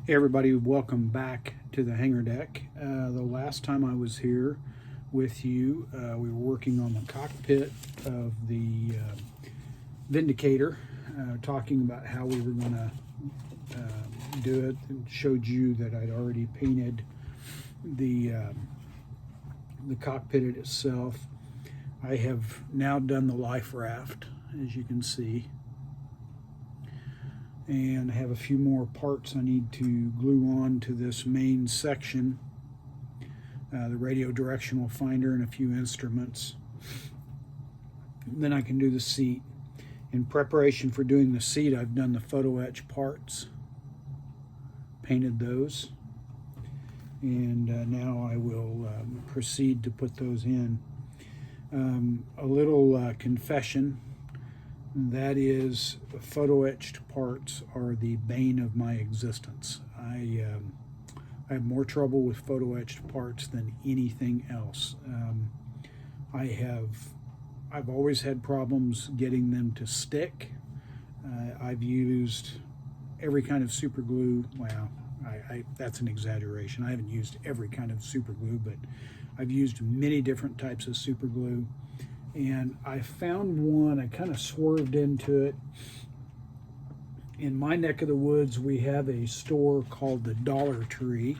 Hey everybody, welcome back to the hangar deck. The last time I was here with you, we were working on the cockpit of the Vindicator, talking about how we were going to do it, and showed you that I'd already painted the cockpit itself. I have now done the life raft, as you can see, and I have a few more parts I need to glue on to this main section, the radio directional finder and a few instruments. Then I can do the seat. In preparation for doing the seat, I've done the photo etch parts, painted those, and now I will proceed to put those in. A little confession. That is, photo etched parts are the bane of my existence. I have more trouble with photo etched parts than anything else. I've always had problems getting them to stick. I've used every kind of super glue. Well, that's an exaggeration. I haven't used every kind of super glue, but I've used many different types of super glue. And I found one, I kind of swerved into it. In my neck of the woods, we have a store called the Dollar Tree,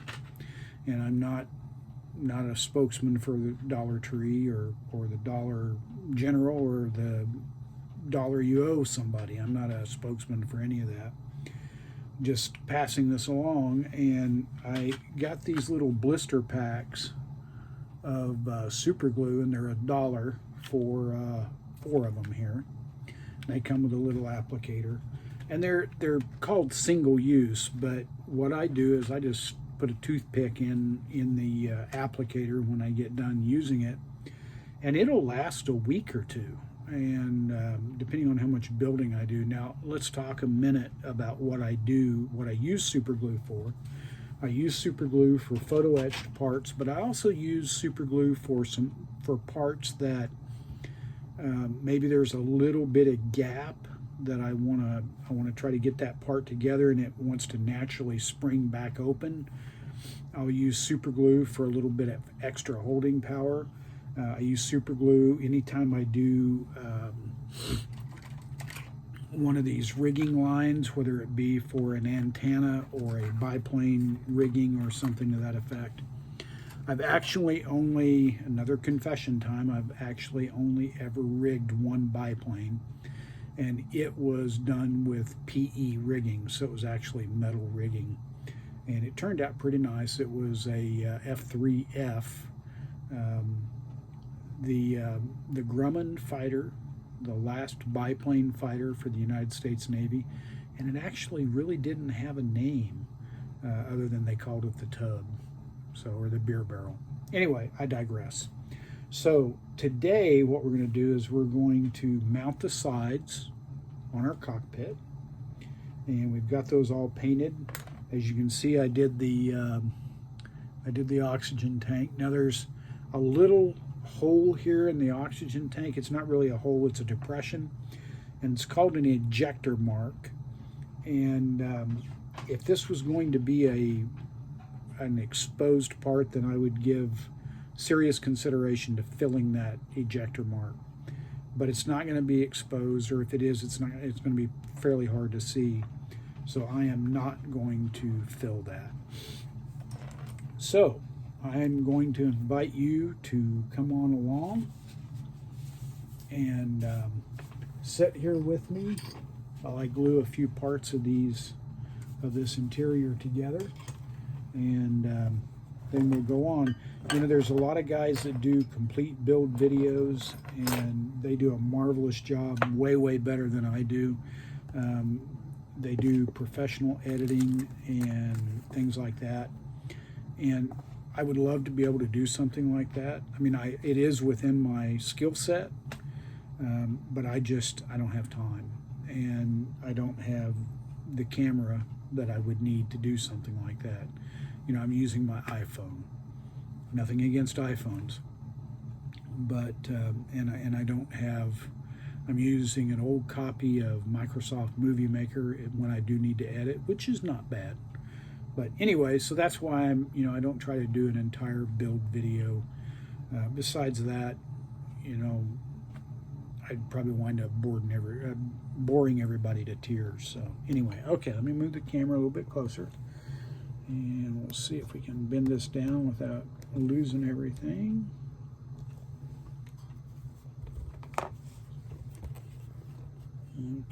and I'm not a spokesman for the Dollar Tree or the Dollar General or the Dollar You Owe Somebody. I'm not a spokesman for any of that. Just passing this along, and I got these little blister packs of super glue, and they're $1 for 4 of them here. They come with a little applicator, and they're called single use, but what I do is I just put a toothpick in the applicator when I get done using it, and it'll last a week or two, and depending on how much building I do. Now let's talk a minute about what I use super glue for. I use super glue for photo etched parts, but I also use super glue for parts that maybe there's a little bit of gap that I want to try to get that part together, and it wants to naturally spring back open. I'll use super glue for a little bit of extra holding power. I use super glue anytime I do one of these rigging lines, whether it be for an antenna or a biplane rigging or something to that effect. I've actually only, another confession time, I've actually only ever rigged one biplane, and it was done with PE rigging, so it was actually metal rigging, and it turned out pretty nice. It was a F3F, the Grumman fighter, the last biplane fighter for the United States Navy, and it actually really didn't have a name other than they called it the tub, or the beer barrel. Anyway, I digress. So today what we're going to do is we're going to mount the sides on our cockpit, and we've got those all painted. As you can see, I did the oxygen tank. Now there's a little hole here in the oxygen tank. It's not really a hole, it's a depression, and it's called an ejector mark. And if this was going to be an exposed part, then I would give serious consideration to filling that ejector mark. But it's not going to be exposed, or if it is, it's going to be fairly hard to see. So I am not going to fill that. So I'm going to invite you to come on along and sit here with me while I glue a few parts of this interior together, and then we'll go on. You know, there's a lot of guys that do complete build videos, and they do a marvelous job, way better than I do. They do professional editing and things like that, and I would love to be able to do something like that. I mean, it is within my skill set, but I don't have time, and I don't have the camera that I would need to do something like that. You know, I'm using my iPhone. Nothing against iPhones, but and I don't have. I'm using an old copy of Microsoft Movie Maker when I do need to edit, which is not bad. But anyway, so that's why I'm, I don't try to do an entire build video. Besides that, I'd probably wind up boring everybody to tears. So anyway, okay, let me move the camera a little bit closer, and we'll see if we can bend this down without losing everything.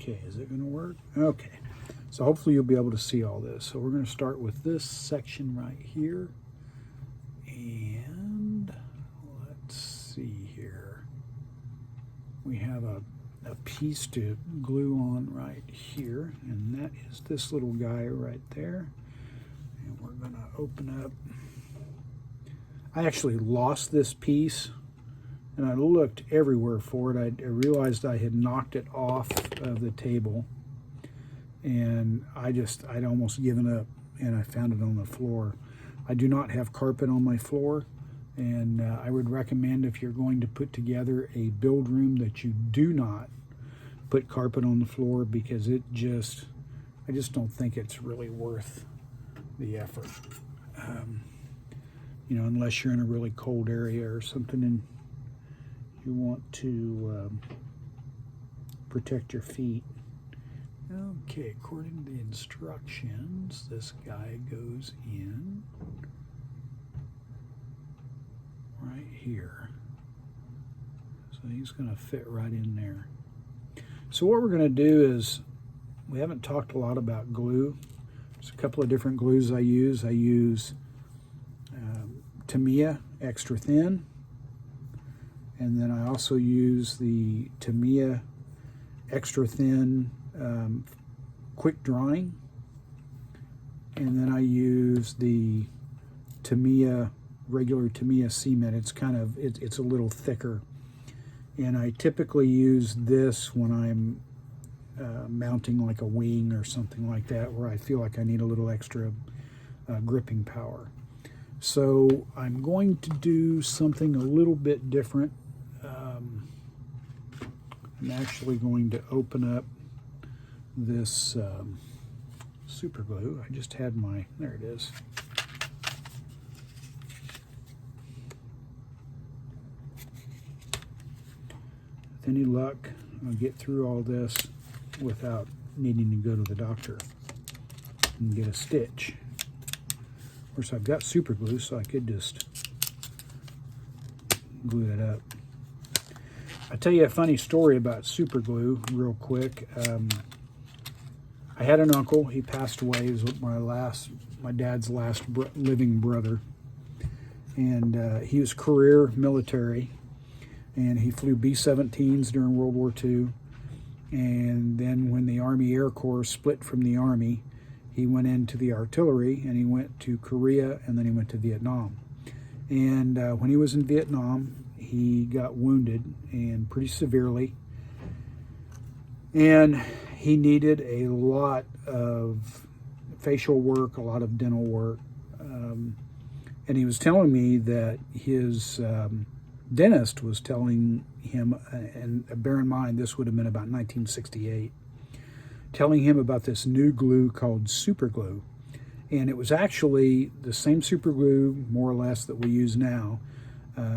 Okay, is it going to work? Okay, so hopefully you'll be able to see all this. So we're going to start with this section right here, and let's see here. We have a piece to glue on right here, and that is this little guy right there. And we're going to open up. I actually lost this piece, and I looked everywhere for it. I realized I had knocked it off of the table, and I'd almost given up, and I found it on the floor. I do not have carpet on my floor, and I would recommend, if you're going to put together a build room, that you do not put carpet on the floor, because I just don't think it's really worth the effort. Unless you're in a really cold area or something, and you want to protect your feet. Okay, according to the instructions, this guy goes in right here. So he's going to fit right in there. So what we're going to do is, we haven't talked a lot about glue. There's a couple of different glues I use. I use Tamiya Extra Thin, and then I also use the Tamiya Extra Thin Quick Drying, and then I use the regular Tamiya cement. It's a little thicker, and I typically use this when I'm mounting like a wing or something like that, where I feel like I need a little extra gripping power. So I'm going to do something a little bit different. I'm actually going to open up this super glue. I just had there it is. With any luck, I'll get through all this without needing to go to the doctor and get a stitch. Of course, I've got super glue, so I could just glue it up. I'll tell you a funny story about super glue real quick. I had an uncle. He passed away. He was my dad's last living brother, and he was career military, and he flew B-17s during World War II. And then when the Army Air Corps split from the Army, he went into the artillery, and he went to Korea, and then he went to Vietnam. And when he was in Vietnam, he got wounded, and pretty severely. And he needed a lot of facial work, a lot of dental work. And he was telling me that his dentist was telling him, and bear in mind, this would have been about 1968, telling him about this new glue called super glue. And it was actually the same super glue, more or less, that we use now.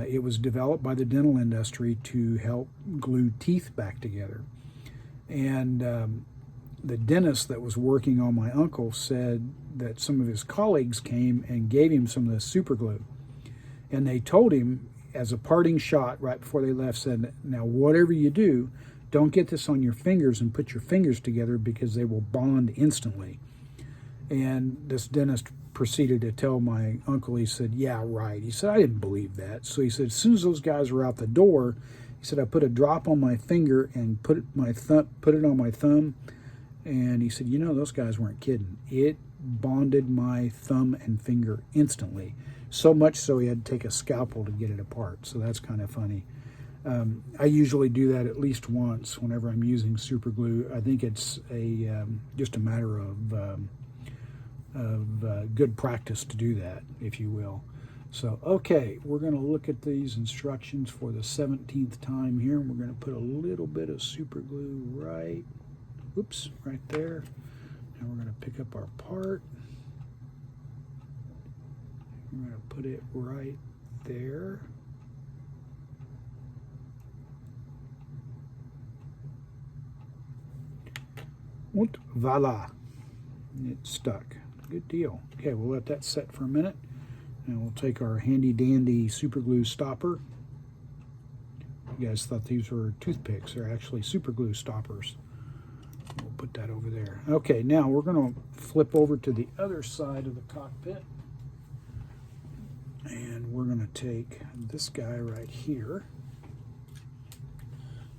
It was developed by the dental industry to help glue teeth back together. And the dentist that was working on my uncle said that some of his colleagues came and gave him some of the super glue. And they told him, as a parting shot right before they left, said, now whatever you do, don't get this on your fingers and put your fingers together, because they will bond instantly. And this dentist proceeded to tell my uncle, he said, yeah, right. He said, I didn't believe that. So he said, as soon as those guys were out the door, he said, I put a drop on my finger and put it on my thumb. And he said, those guys weren't kidding. It bonded my thumb and finger instantly. So much so he had to take a scalpel to get it apart. So that's kind of funny. I usually do that at least once whenever I'm using super glue. I think it's just a matter of good practice to do that, if you will. So, okay, we're going to look at these instructions for the 17th time here, and we're going to put a little bit of super glue right there. And we're going to pick up our part. put it right there. And voila, it's stuck. Good deal. Okay, we'll let that set for a minute, and we'll take our handy dandy super glue stopper. You guys thought these were toothpicks. They're actually super glue stoppers. We'll put that over there. Okay, now we're going to flip over to the other side of the cockpit, and we're going to take this guy right here,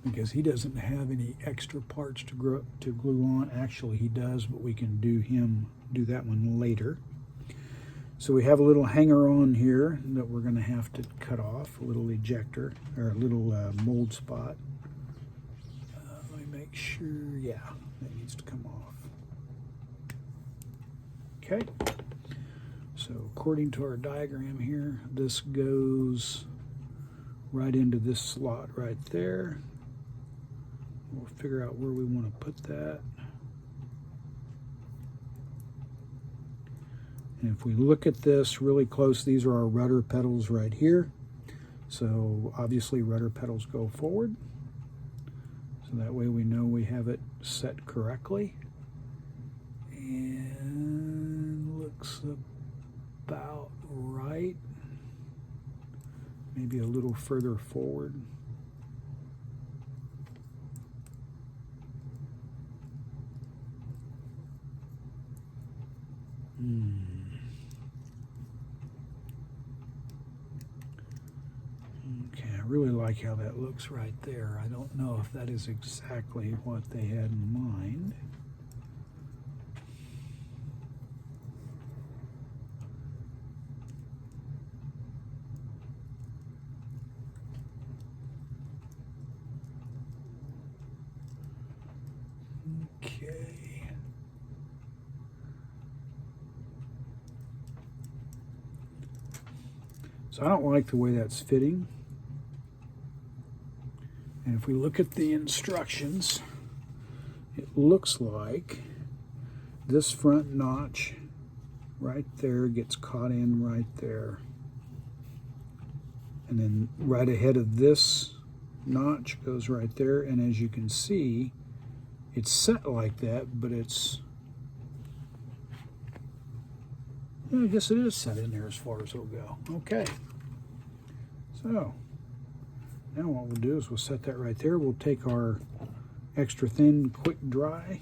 because he doesn't have any extra parts to glue on. Actually, he does, but we can do that one later. So we have a little hanger on here that we're going to have to cut off, a little ejector, or a little mold spot. Let me make sure, yeah, that needs to come off. Okay, so according to our diagram here, this goes right into this slot right there. We'll figure out where we want to put that. And if we look at this really close, these are our rudder pedals right here. So obviously rudder pedals go forward. So that way we know we have it set correctly. And looks about right. Maybe a little further forward. Okay, I really like how that looks right there. I don't know if that is exactly what they had in mind. Okay. So I don't like the way that's fitting. And if we look at the instructions, it looks like this front notch right there gets caught in right there. And then right ahead of this notch goes right there. And as you can see, it's set like that, but it's, yeah, I guess it is set in there as far as it'll go. Okay. So now what we'll do is we'll set that right there. We'll take our extra thin quick dry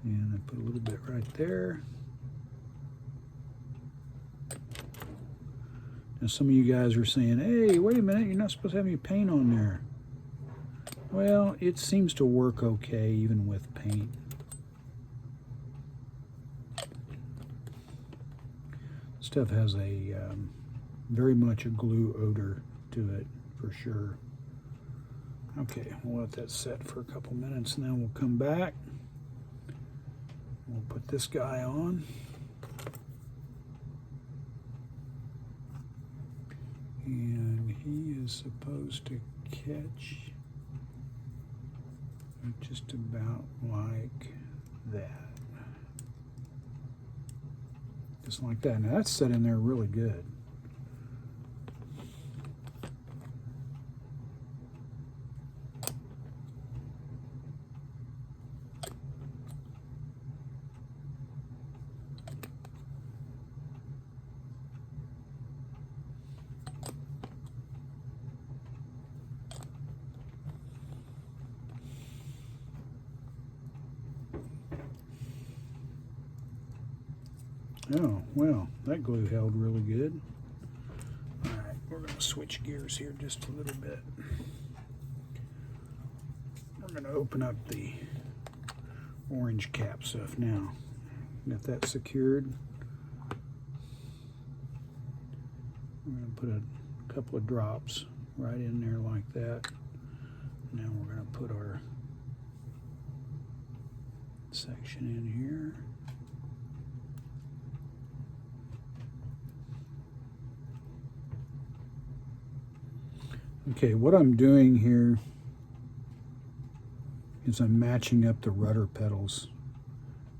and I put a little bit right there. Now some of you guys are saying, hey, wait a minute, you're not supposed to have any paint on there. Well, it seems to work okay even with paint. Stuff has a very much a glue odor to it for sure. Okay, we'll let that set for a couple minutes and then we'll come back. We'll put this guy on. And he is supposed to catch just about like that. Just like that. Now that's set in there really good. Oh, well, that glue held really good. All right, we're going to switch gears here just a little bit. We're going to open up the orange cap stuff now. Got that secured. We're going to put a couple of drops right in there like that. Now we're going to put our section in here. Okay, what I'm doing here is I'm matching up the rudder pedals,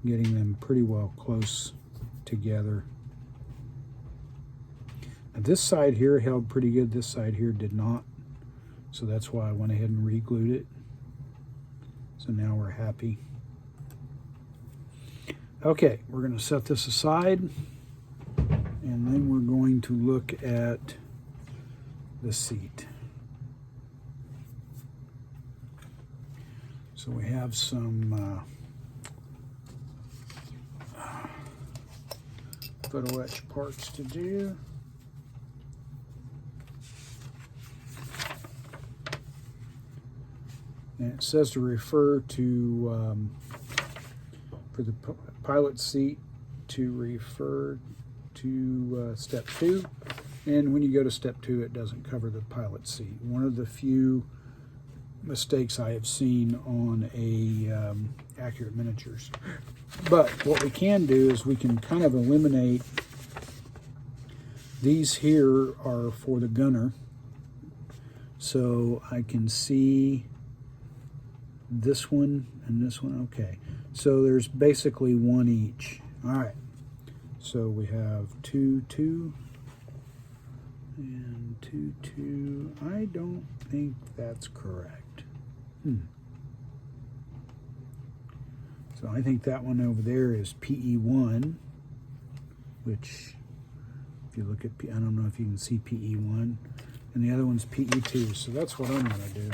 getting them pretty well close together. Now this side here held pretty good, this side here did not, so that's why I went ahead and re-glued it. So now we're happy. Okay, we're going to set this aside, and then we're going to look at the seat. So we have some photo etch parts to do. And it says to refer to, for the pilot seat, to refer to step 2. And when you go to step 2, it doesn't cover the pilot seat. One of the few mistakes I have seen on a Accurate Miniatures. But what we can do is we can kind of eliminate, these here are for the gunner. So I can see this one and this one. Okay, so there's basically one each. All right, so we have 2, 2, and 2, 2. I don't think that's correct. So I think that one over there is PE1, which, if you look at, I don't know if you can see PE1, and the other one's PE2. So that's what I'm going to do.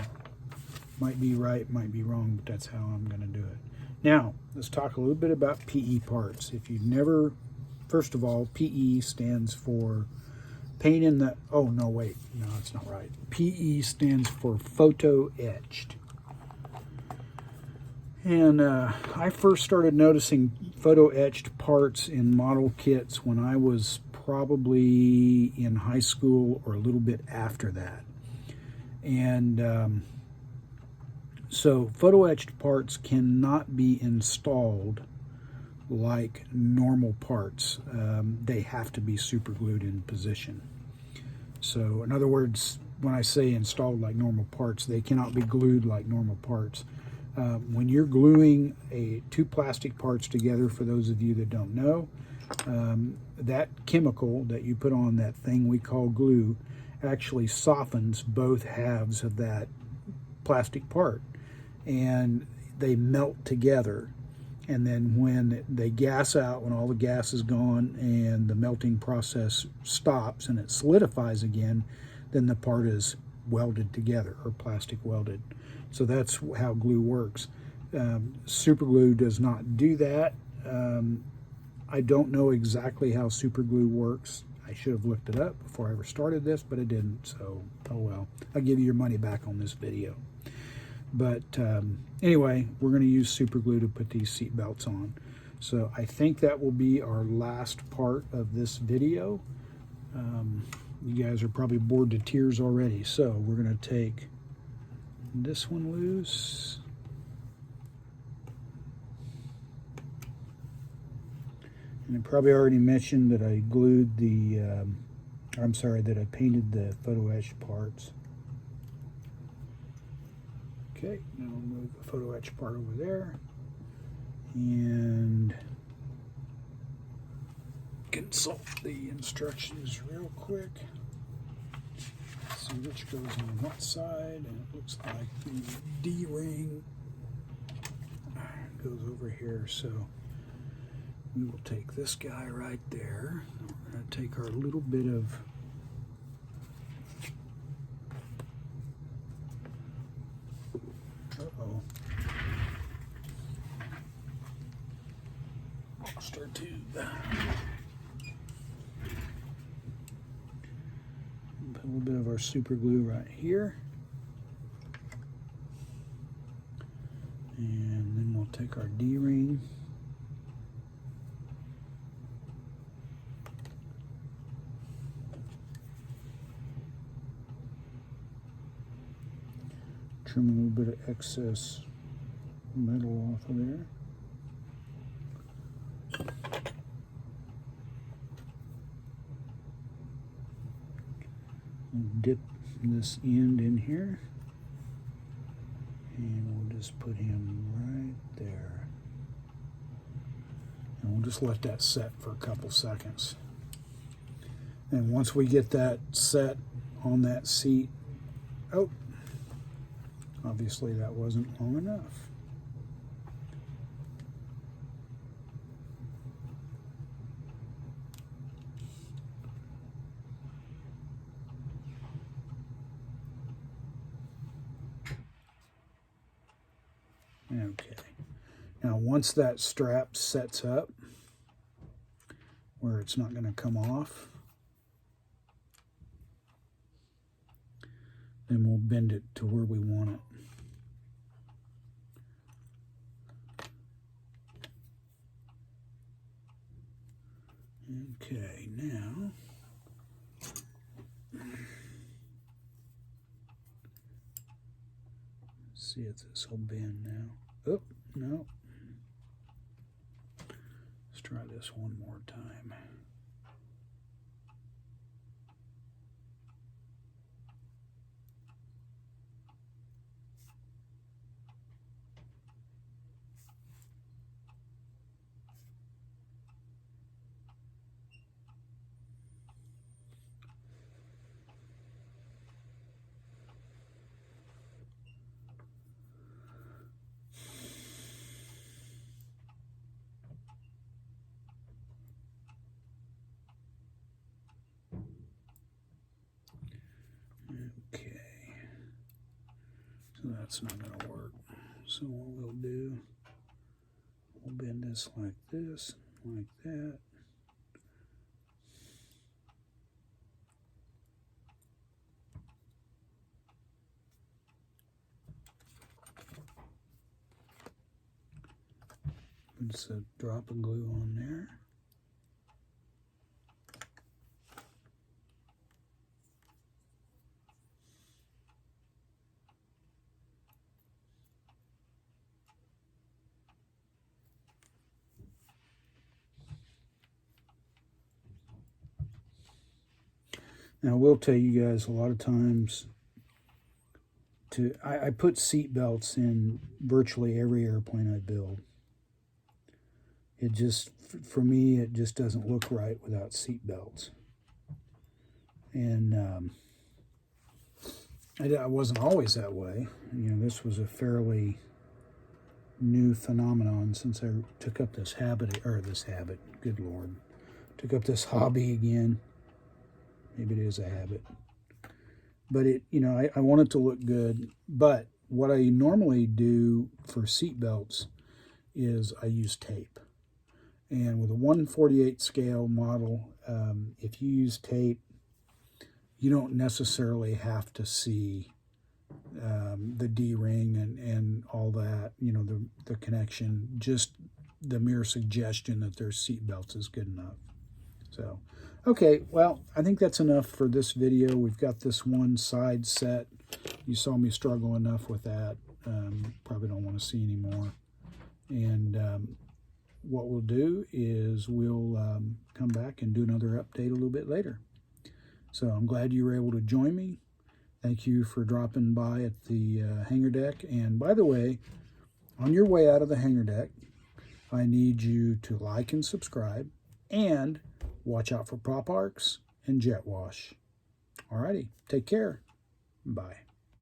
Might be right, might be wrong, but that's how I'm going to do it. Now, let's talk a little bit about PE parts. If you've never, first of all, PE stands for paint in the, oh no, wait, no, that's not right. PE stands for photo etched. And I first started noticing photo etched parts in model kits when I was probably in high school or a little bit after that. And so photo etched parts cannot be installed like normal parts. They have to be super glued in position. So in other words, when I say installed like normal parts, they cannot be glued like normal parts. When you're gluing two plastic parts together, for those of you that don't know, that chemical that you put on that thing we call glue actually softens both halves of that plastic part, and they melt together. And then when they gas out, when all the gas is gone and the melting process stops and it solidifies again, then the part is welded together, or plastic welded. So that's how glue works. Super glue does not do that. I don't know exactly how super glue works. I should have looked it up before I ever started this, but I didn't, so oh well. I'll give you your money back on this video. But anyway, we're going to use super glue to put these seat belts on. So I think that will be our last part of this video. You guys are probably bored to tears already, so we're going to take this one loose. And I probably already mentioned that I glued the, that I painted the photo etched parts. Okay, now I'll move the photo etch part over there and consult the instructions real quick. See which goes on what side, and it looks like the D-ring goes over here, so we will take this guy right there. We're going to take our little bit of lost our tube. Put a little bit of our super glue right here. And then we'll take our D-ring. Trim a little bit of excess metal off of there. We'll dip this end in here, and we'll just put him right there. And we'll just let that set for a couple seconds. And once we get that set on that seat, oh, obviously that wasn't long enough. Okay. Now once that strap sets up where it's not going to come off, then we'll bend it to where we want it. Okay, now let's see if this will bend now. Oh, no. Let's try this one more time. Okay, so that's not going to work. So what we'll do, we'll bend this like this, like that. Put a drop of glue on there. Now, I will tell you guys, a lot of times, I put seat belts in virtually every airplane I build. It just, for me, it just doesn't look right without seat belts. And I wasn't always that way. You know, this was a fairly new phenomenon since I took up this habit, good Lord, took up this hobby again. Maybe it is a habit. But it, you know, I want it to look good. But what I normally do for seat belts is I use tape. And with a 1/48 scale model, if you use tape, you don't necessarily have to see the D-ring and all that, you know, the connection. Just the mere suggestion that there's seat belts is good enough. So, okay, well, I think that's enough for this video. We've got this one side set. You saw me struggle enough with that. Probably don't want to see any more. And what we'll do is we'll come back and do another update a little bit later. So I'm glad you were able to join me. Thank you for dropping by at the hangar deck. And by the way, on your way out of the hangar deck, I need you to like and subscribe and watch out for prop arcs and jet wash. Alrighty, take care. Bye.